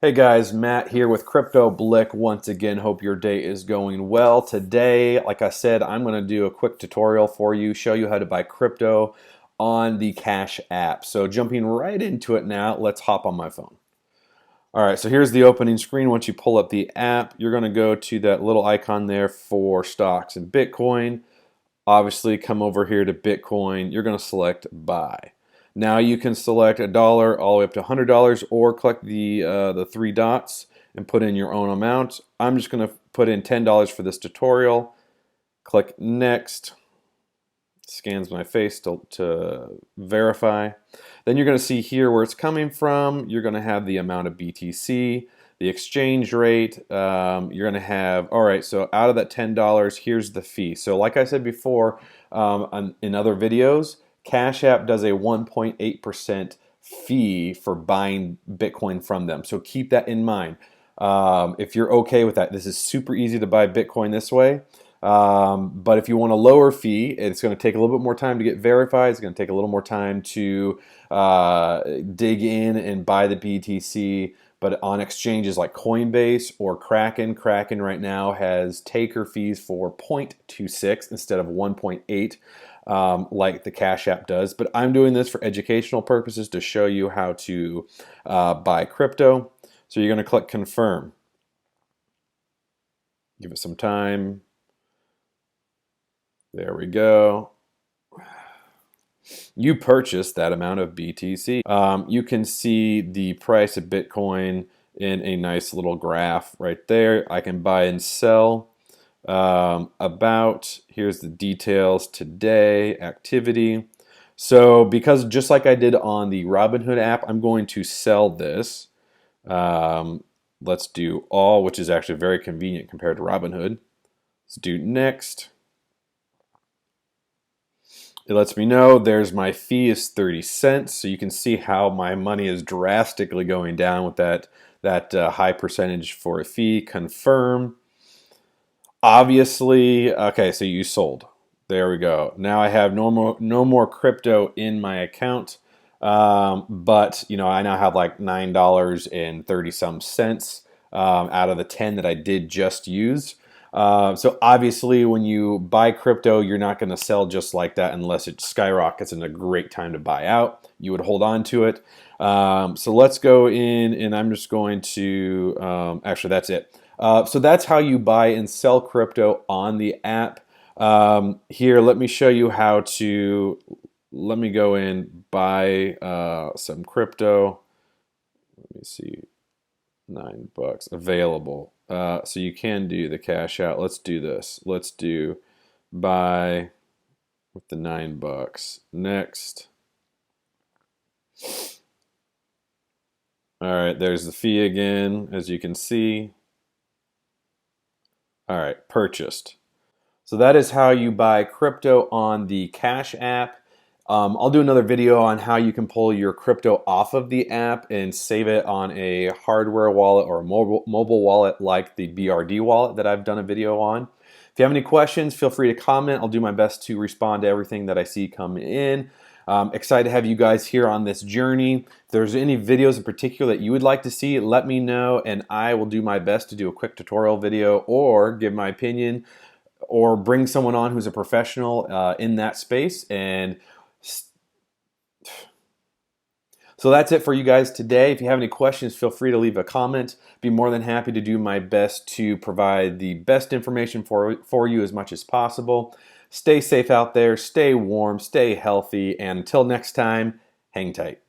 Hey guys, Matt here with Crypto Blick once again. Hope your day is going well. Today, like I said, I'm going to do a quick tutorial for you, show you how to buy crypto on the Cash app. So jumping right into it now, let's hop on my phone. All right, so here's the opening screen. Once you pull up the app, you're going to go to that little icon there for stocks and Bitcoin. Obviously, come over here to Bitcoin. You're going to select buy. Now you can select $1 all the way up to $100, or click the three dots and put in your own amount. I'm just going to put in $10 for this tutorial. Click next. Scans my face to verify. Then you're going to see here where it's coming from. You're going to have the amount of BTC, the exchange rate. You're going to have, all right, so out of that $10, here's the fee. So like I said before in other videos, Cash App does a 1.8% fee for buying Bitcoin from them. So keep that in mind. If you're okay with that, this is super easy to buy Bitcoin this way. But if you want a lower fee, it's going to take a little bit more time to get verified. It's going to take a little more time to dig in and buy the BTC. But on exchanges like Coinbase or Kraken right now has taker fees for 0.26 instead of 1.8 like the Cash App does. But I'm doing this for educational purposes to show you how to buy crypto. So you're going to click confirm. Give it some time. There we go. You purchased that amount of BTC. You can see the price of Bitcoin in a nice little graph right there. I can buy and sell. Here's the details today, activity. So because just like I did on the Robinhood app, I'm going to sell this. Let's do all, which is actually very convenient compared to Robinhood. Let's do next. It lets me know there's my fee is 30 cents. So you can see how my money is drastically going down with that high percentage for a fee. Confirm. Obviously, okay, so you sold. There we go. Now I have no more crypto in my account. But you know, I now have like $9.30 some out of the 10 that I did just use. So obviously when you buy crypto, you're not going to sell just like that unless it skyrockets and a great time to buy out. You would hold on to it. So let's go in and I'm just going to, actually that's it. So that's how you buy and sell crypto on the app. Here, let me show you how to, let me go in, buy some crypto. Let me see, $9 available. So you can do the cash out. Let's do this. Let's do buy with the $9. Next. All right, there's the fee again, as you can see. All right, purchased. So that is how you buy crypto on the Cash app. I'll do another video on how you can pull your crypto off of the app and save it on a hardware wallet or a mobile wallet like the BRD wallet that I've done a video on. If you have any questions, feel free to comment. I'll do my best to respond to everything that I see come in. Excited to have you guys here on this journey. If there's any videos in particular that you would like to see, let me know and I will do my best to do a quick tutorial video or give my opinion or bring someone on who's a professional in that space. And so that's it for you guys today. If you have any questions, feel free to leave a comment. Be more than happy to do my best to provide the best information for you as much as possible. Stay safe out there, stay warm, stay healthy, and until next time, hang tight.